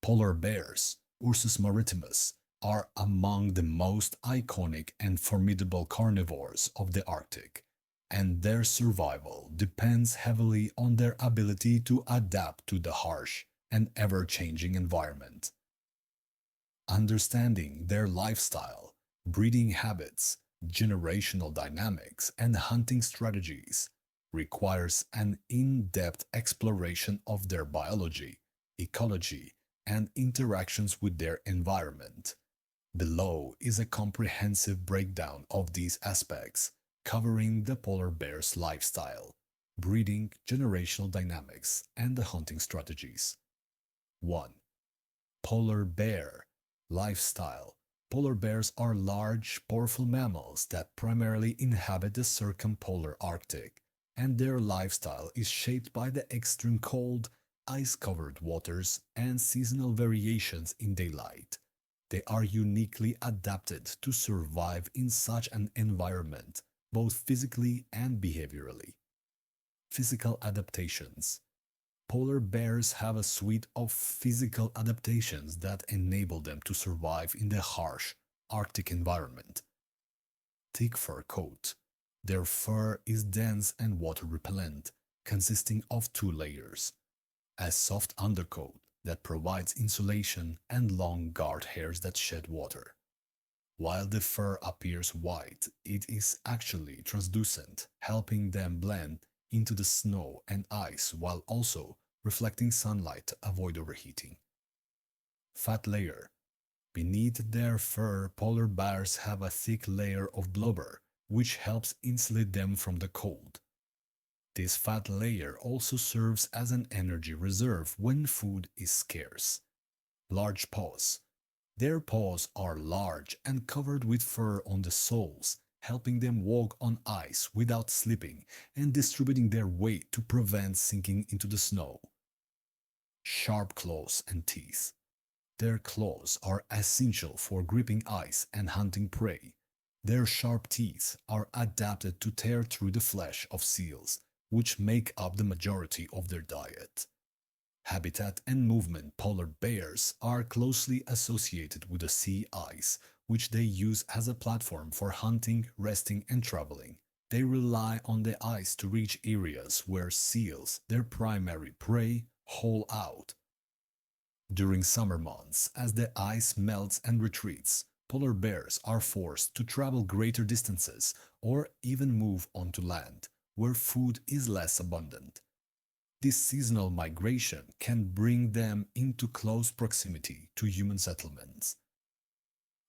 Polar bears, Ursus maritimus, are among the most iconic and formidable carnivores of the Arctic, and their survival depends heavily on their ability to adapt to the harsh and ever-changing environment. Understanding their lifestyle, breeding habits, generational dynamics, and hunting strategies requires an in-depth exploration of their biology, ecology, and interactions with their environment. Below is a comprehensive breakdown of these aspects, covering the polar bear's lifestyle, breeding, generational dynamics, and the hunting strategies. 1. Polar bear lifestyle. Polar bears are large, powerful mammals that primarily inhabit the circumpolar Arctic, and their lifestyle is shaped by the extreme cold, ice-covered waters, and seasonal variations in daylight. They are uniquely adapted to survive in such an environment, both physically and behaviorally. Physical adaptations. Polar bears have a suite of physical adaptations that enable them to survive in the harsh Arctic environment. Thick fur coat. Their fur is dense and water repellent, consisting of two layers. A soft undercoat that provides insulation and long guard hairs that shed water. While the fur appears white, it is actually translucent, helping them blend into the snow and ice while also reflecting sunlight to avoid overheating. Fat layer. Beneath their fur, polar bears have a thick layer of blubber, which helps insulate them from the cold. This fat layer also serves as an energy reserve when food is scarce. Large paws. Their paws are large and covered with fur on the soles, helping them walk on ice without slipping and distributing their weight to prevent sinking into the snow. Sharp claws and teeth. Their claws are essential for gripping ice and hunting prey. Their sharp teeth are adapted to tear through the flesh of seals, which make up the majority of their diet. Habitat and movement. Polar bears are closely associated with the sea ice, which they use as a platform for hunting, resting, and traveling. They rely on the ice to reach areas where seals, their primary prey, hole out. During summer months, as the ice melts and retreats, polar bears are forced to travel greater distances or even move onto land, where food is less abundant. This seasonal migration can bring them into close proximity to human settlements.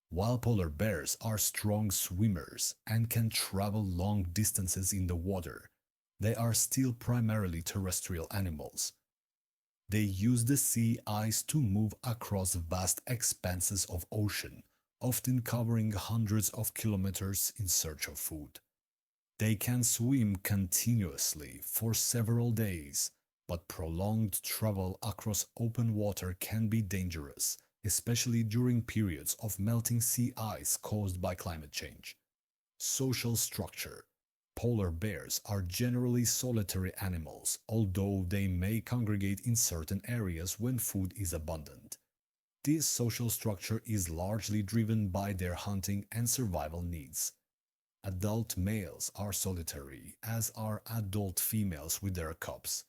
While polar bears are strong swimmers and can travel long distances in the water, they are still primarily terrestrial animals. They use the sea ice to move across vast expanses of ocean, often covering hundreds of kilometers in search of food. They can swim continuously for several days, but prolonged travel across open water can be dangerous, especially during periods of melting sea ice caused by climate change. Social structure. Polar bears are generally solitary animals, although they may congregate in certain areas when food is abundant. This social structure is largely driven by their hunting and survival needs. Adult males are solitary, as are adult females with their cubs.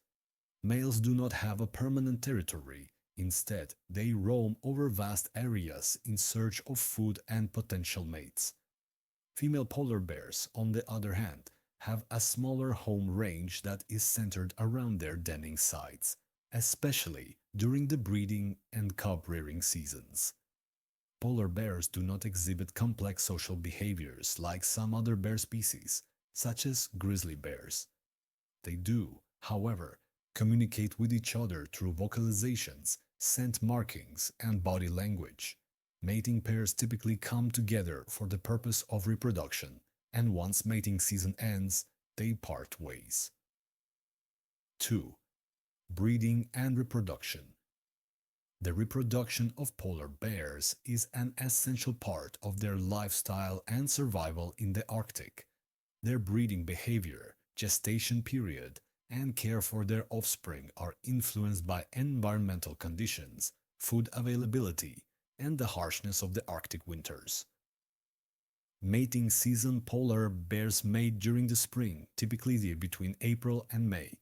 Males do not have a permanent territory. Instead, they roam over vast areas in search of food and potential mates. Female polar bears, on the other hand, have a smaller home range that is centered around their denning sites, especially during the breeding and cub rearing seasons. Polar bears do not exhibit complex social behaviors like some other bear species, such as grizzly bears. They do, however, communicate with each other through vocalizations, scent markings, and body language. Mating pairs typically come together for the purpose of reproduction, and once mating season ends, they part ways. 2. Breeding and reproduction. The reproduction of polar bears is an essential part of their lifestyle and survival in the Arctic. Their breeding behavior, gestation period, and care for their offspring are influenced by environmental conditions, food availability, and the harshness of the Arctic winters. Mating season: polar bears mate during the spring, typically between April and May.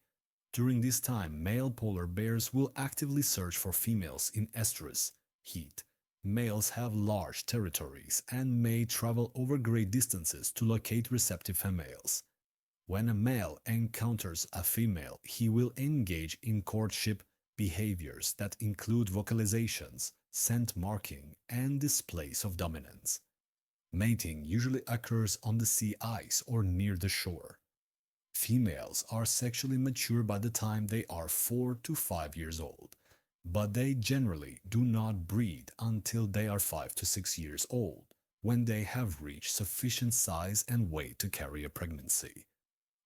During this time, male polar bears will actively search for females in estrus, heat. Males have large territories and may travel over great distances to locate receptive females. When a male encounters a female, he will engage in courtship behaviors that include vocalizations, scent marking, and displays of dominance. Mating usually occurs on the sea ice or near the shore. Females are sexually mature by the time they are 4 to 5 years old, but they generally do not breed until they are 5 to 6 years old, when they have reached sufficient size and weight to carry a pregnancy.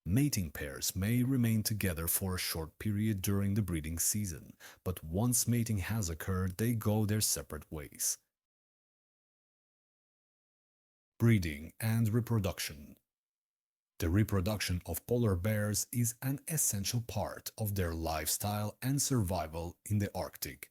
Mating pairs may remain together for a short period during the breeding season, but once mating has occurred, they go their separate ways. Breeding and reproduction. The reproduction of polar bears is an essential part of their lifestyle and survival in the Arctic.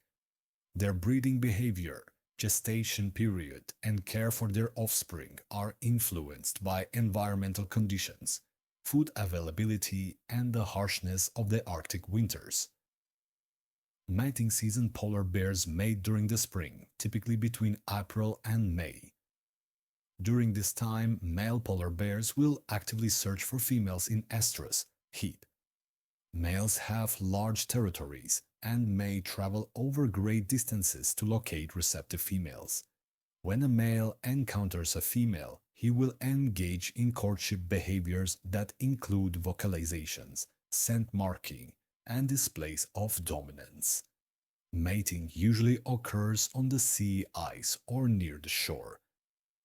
Their breeding behavior, gestation period, and care for their offspring are influenced by environmental conditions, food availability, and the harshness of the Arctic winters. Mating season: polar bears mate during the spring, typically between April and May. During this time, male polar bears will actively search for females in estrus, heat. Males have large territories and may travel over great distances to locate receptive females. When a male encounters a female, he will engage in courtship behaviors that include vocalizations, scent marking, and displays of dominance. Mating usually occurs on the sea ice or near the shore.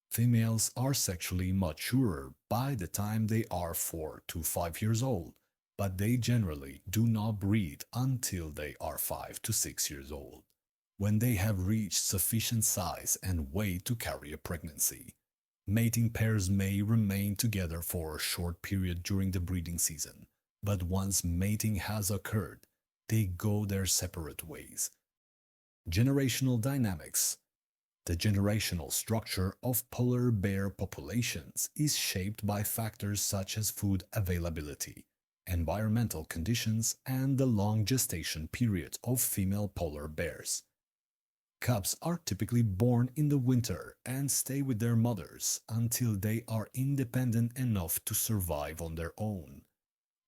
Females are sexually mature by the time they are 4 to 5 years old, but they generally do not breed until they are 5 to 6 years old, when they have reached sufficient size and weight to carry a pregnancy. Mating pairs may remain together for a short period during the breeding season, but once mating has occurred, they go their separate ways. Generational dynamics. The generational structure of polar bear populations is shaped by factors such as food availability, environmental conditions, and the long gestation period of female polar bears. Cubs are typically born in the winter and stay with their mothers until they are independent enough to survive on their own.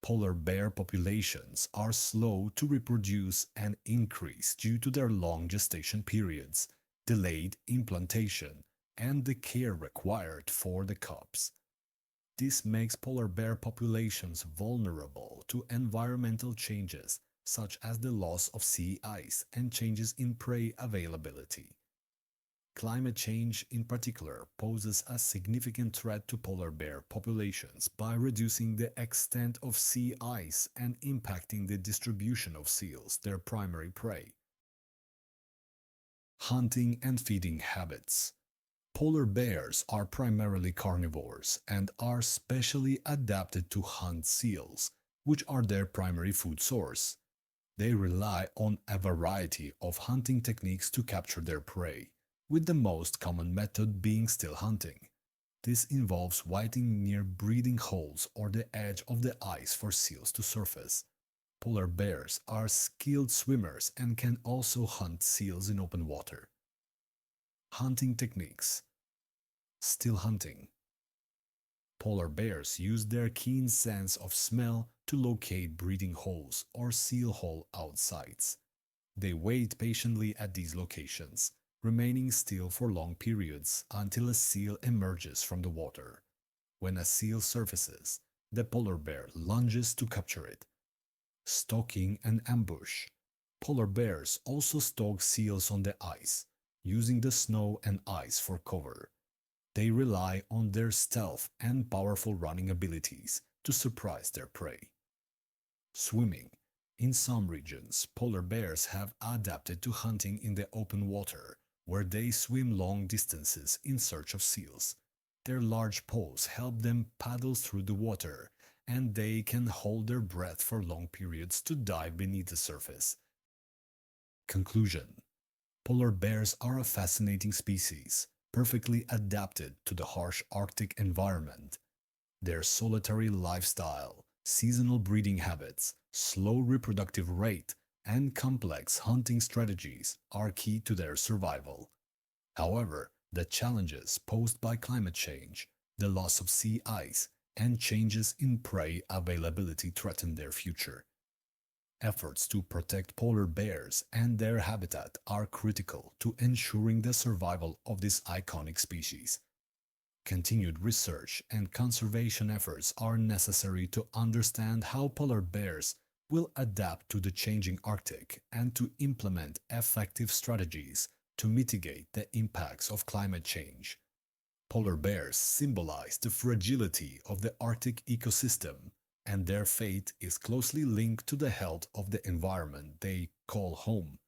Polar bear populations are slow to reproduce and increase due to their long gestation periods, delayed implantation, and the care required for the cubs. This makes polar bear populations vulnerable to environmental changes such as the loss of sea ice and changes in prey availability. Climate change in particular poses a significant threat to polar bear populations by reducing the extent of sea ice and impacting the distribution of seals, their primary prey. Hunting and feeding habits. Polar bears are primarily carnivores and are specially adapted to hunt seals, which are their primary food source. They rely on a variety of hunting techniques to capture their prey, with the most common method being still hunting. This involves waiting near breeding holes or the edge of the ice for seals to surface. Polar bears are skilled swimmers and can also hunt seals in open water. Hunting techniques. Still hunting. Polar bears use their keen sense of smell to locate breeding holes or seal hole outsides. They wait patiently at these locations, remaining still for long periods until a seal emerges from the water. When a seal surfaces, the polar bear lunges to capture it. Stalking and ambush. Polar bears also stalk seals on the ice, using the snow and ice for cover. They rely on their stealth and powerful running abilities to surprise their prey. Swimming. In some regions, polar bears have adapted to hunting in the open water, where they swim long distances in search of seals. Their large paws help them paddle through the water, and they can hold their breath for long periods to dive beneath the surface. Conclusion. Polar bears are a fascinating species, perfectly adapted to the harsh Arctic environment. Their solitary lifestyle, seasonal breeding habits, slow reproductive rate, and complex hunting strategies are key to their survival. However, the challenges posed by climate change, the loss of sea ice, and changes in prey availability threaten their future. Efforts to protect polar bears and their habitat are critical to ensuring the survival of this iconic species. Continued research and conservation efforts are necessary to understand how polar bears will adapt to the changing Arctic and to implement effective strategies to mitigate the impacts of climate change. Polar bears symbolize the fragility of the Arctic ecosystem, and their fate is closely linked to the health of the environment they call home.